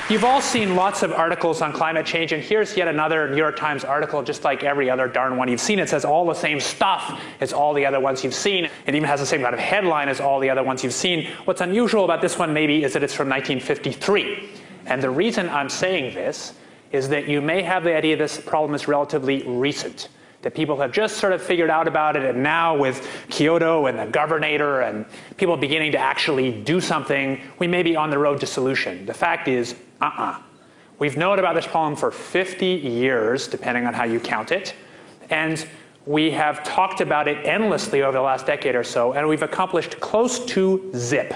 You've all seen lots of articles on climate change, and here's yet another New York Times article, just like every other darn one you've seen. It says all the same stuff as all the other ones you've seen. It even has the same kind of headline as all the other ones you've seen. What's unusual about this one maybe is that it's from 1953. And the reason I'm saying this is that you may have the idea this problem is relatively recent, that people have just sort of figured out about it, and now with Kyoto and the governor and people beginning to actually do something, we may be on the road to solution. The fact is, We've known about this problem for 50 years, depending on how you count it, and we have talked about it endlessly over the last decade or so, and we've accomplished close to zip.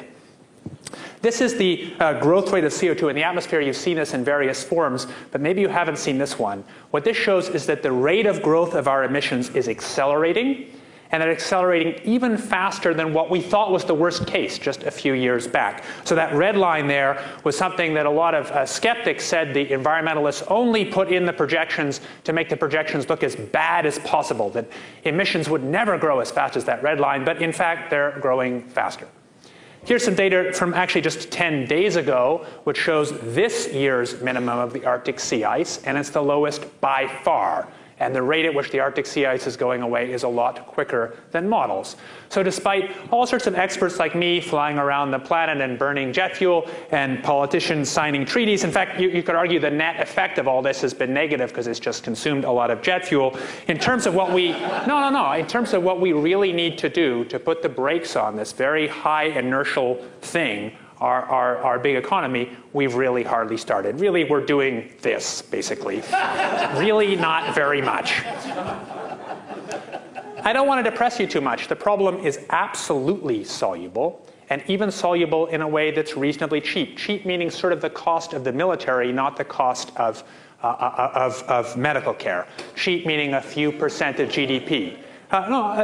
This is the growth rate of CO2 in the atmosphere. You've seen this in various forms, but maybe you haven't seen this one. What this shows is that the rate of growth of our emissions is accelerating, and they're accelerating even faster than what we thought was the worst case just a few years back. So that red line there was something that a lot of skeptics said the environmentalists only put in the projections to make the projections look as bad as possible, that emissions would never grow as fast as that red line, but in fact they're growing faster. Here's some data from actually just 10 days ago, which shows this year's minimum of the Arctic sea ice, and it's the lowest by far. And the rate at which the Arctic sea ice is going away is a lot quicker than models. So despite all sorts of experts like me flying around the planet and burning jet fuel, and politicians signing treaties, in fact, you could argue the net effect of all this has been negative because it's just consumed a lot of jet fuel. In terms of what we, in terms of what we really need to do to put the brakes on this very high inertial thing, our big economy, we've really hardly started. Really, we're doing this, basically. Really not very much. I don't want to depress you too much. The problem is absolutely soluble, and even soluble in a way that's reasonably cheap. Cheap meaning sort of the cost of the military, not the cost of medical care. Cheap meaning a few percent of GDP.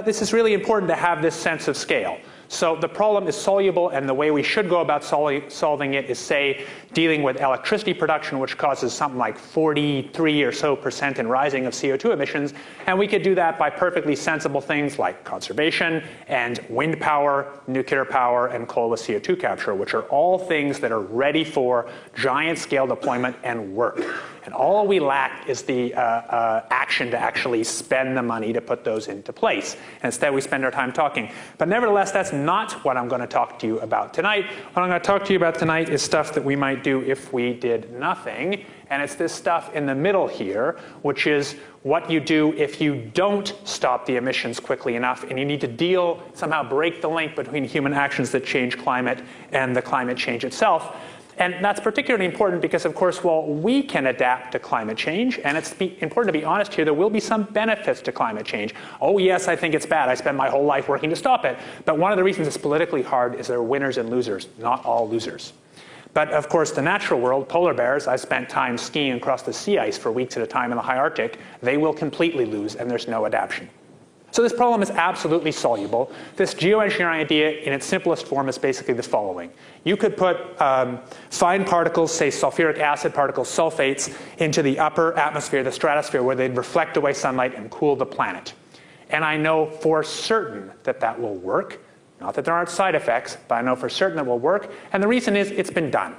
This is really important to have this sense of scale. So the problem is soluble, and the way we should go about solving it is, say, dealing with electricity production, which causes something like 43% or so in rising of CO2 emissions. And we could do that by perfectly sensible things like conservation and wind power, nuclear power, and coal with CO2 capture, which are all things that are ready for giant scale deployment and work. And all we lack is the action to actually spend the money to put those into place. And instead, we spend our time talking. But nevertheless, that's not what I'm going to talk to you about tonight. What I'm going to talk to you about tonight is stuff that we might do if we did nothing. And it's this stuff in the middle here, which is what you do if you don't stop the emissions quickly enough, and you need to somehow break the link between human actions that change climate and the climate change itself. And that's particularly important because, of course, while we can adapt to climate change, and it's important to be honest here, there will be some benefits to climate change. Oh, yes, I think it's bad. I spend my whole life working to stop it. But one of the reasons it's politically hard is there are winners and losers, not all losers. But, of course, the natural world, polar bears, I spent time skiing across the sea ice for weeks at a time in the high Arctic. They will completely lose, and there's no adaptation. So this problem is absolutely soluble. This geoengineering idea in its simplest form is basically the following. You could put fine particles, say sulfuric acid particles, sulfates, into the upper atmosphere, the stratosphere, where they'd reflect away sunlight and cool the planet. And I know for certain that that will work. Not that there aren't side effects, but I know for certain it will work. And the reason is it's been done.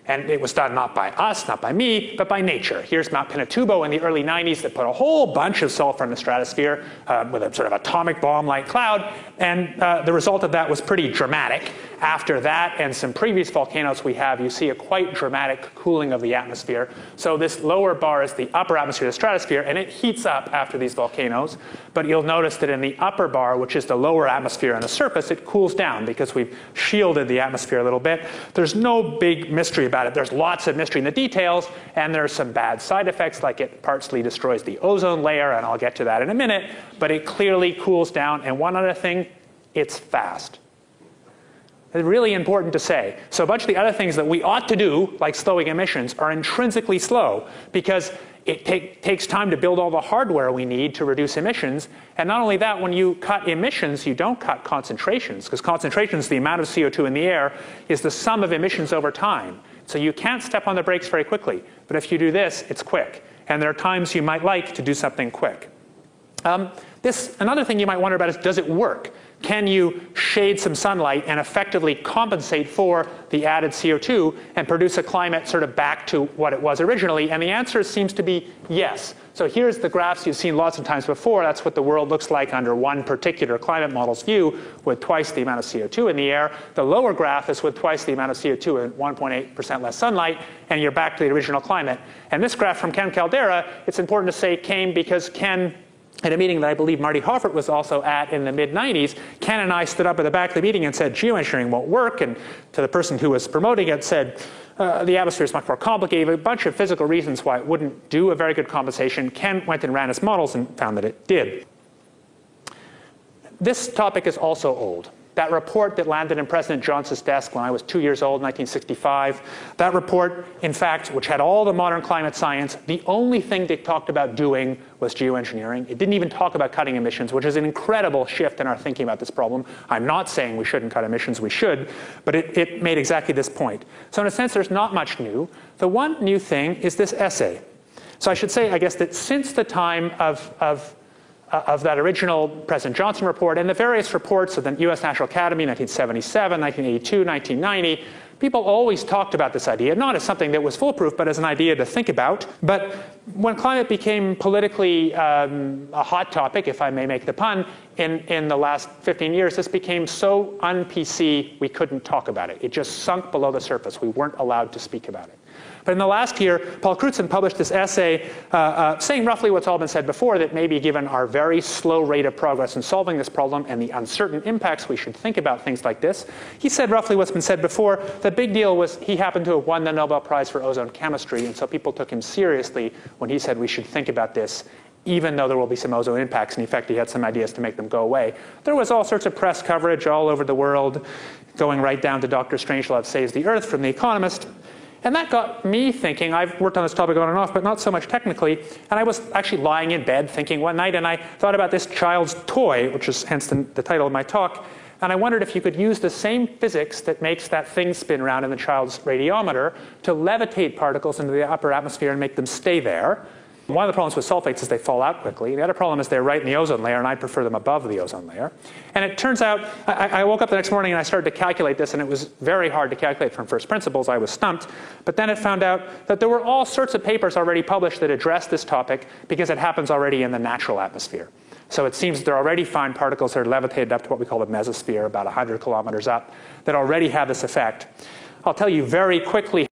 And it was done not by us, not by me, but by nature. Here's Mount Pinatubo in the early 90s that put a whole bunch of sulfur in the stratosphere with a sort of atomic bomb-like cloud. And the result of that was pretty dramatic. After that and some previous volcanoes we have, you see a quite dramatic cooling of the atmosphere. So this lower bar is the upper atmosphere, the stratosphere, and it heats up after these volcanoes. But you'll notice that in the upper bar, which is the lower atmosphere on the surface, it cools down because we've shielded the atmosphere a little bit. There's no big mystery about it. There's lots of mystery in the details, and there's some bad side effects, like it partially destroys the ozone layer, and I'll get to that in a minute. But it clearly cools down. And one other thing, it's fast. It's really important to say. So a bunch of the other things that we ought to do, like slowing emissions, are intrinsically slow because it takes time to build all the hardware we need to reduce emissions. And not only that, when you cut emissions, you don't cut concentrations, because concentrations, the amount of CO2 in the air, is the sum of emissions over time. So you can't step on the brakes very quickly. But if you do this, it's quick. And there are times you might like to do something quick. Another thing you might wonder about is, does it work? Can you shade some sunlight and effectively compensate for the added CO2 and produce a climate sort of back to what it was originally? And the answer seems to be yes. So here's the graphs you've seen lots of times before. That's what the world looks like under one particular climate model's view with twice the amount of CO2 in the air. The lower graph is with twice the amount of CO2 and 1.8% less sunlight, and you're back to the original climate. And this graph from Ken Caldera, it's important to say came because Ken, at a meeting that I believe Marty Hoffert was also at in the mid-90s, Ken and I stood up at the back of the meeting and said, geoengineering won't work. And to the person who was promoting it said, the atmosphere is much more complicated, a bunch of physical reasons why it wouldn't do a very good compensation. Ken went and ran his models and found that it did. This topic is also old. That report that landed in President Johnson's desk when I was 2 years old, 1965, that report, in fact, which had all the modern climate science, the only thing they talked about doing was geoengineering. It didn't even talk about cutting emissions, which is an incredible shift in our thinking about this problem. I'm not saying we shouldn't cut emissions, we should, but it made exactly this point. So in a sense, there's not much new. The one new thing is this essay. So I should say, I guess, that since the time of that original President Johnson report and the various reports of the US National Academy, 1977, 1982, 1990, people always talked about this idea, not as something that was foolproof, but as an idea to think about. But when climate became politically a hot topic, if I may make the pun, in the last 15 years, this became so un-PC we couldn't talk about it. It just sunk below the surface. We weren't allowed to speak about it. But in the last year, Paul Crutzen published this essay saying roughly what's all been said before, that maybe given our very slow rate of progress in solving this problem and the uncertain impacts, we should think about things like this. He said roughly what's been said before. The big deal was he happened to have won the Nobel Prize for ozone chemistry, and so people took him seriously when he said we should think about this, even though there will be some ozone impacts. And in fact, he had some ideas to make them go away. There was all sorts of press coverage all over the world, going right down to Dr. Strangelove Saves the Earth from The Economist. And that got me thinking. I've worked on this topic on and off, but not so much technically. And I was actually lying in bed thinking one night, and I thought about this child's toy, which is hence the title of my talk. And I wondered if you could use the same physics that makes that thing spin around in the child's radiometer to levitate particles into the upper atmosphere and make them stay there. One of the problems with sulfates is they fall out quickly. The other problem is they're right in the ozone layer, and I prefer them above the ozone layer. And it turns out, I woke up the next morning and I started to calculate this, and it was very hard to calculate from first principles. I was stumped. But then it found out that there were all sorts of papers already published that address this topic because it happens already in the natural atmosphere. So it seems there are already fine particles that are levitated up to what we call the mesosphere, about 100 kilometers up, that already have this effect. I'll tell you very quickly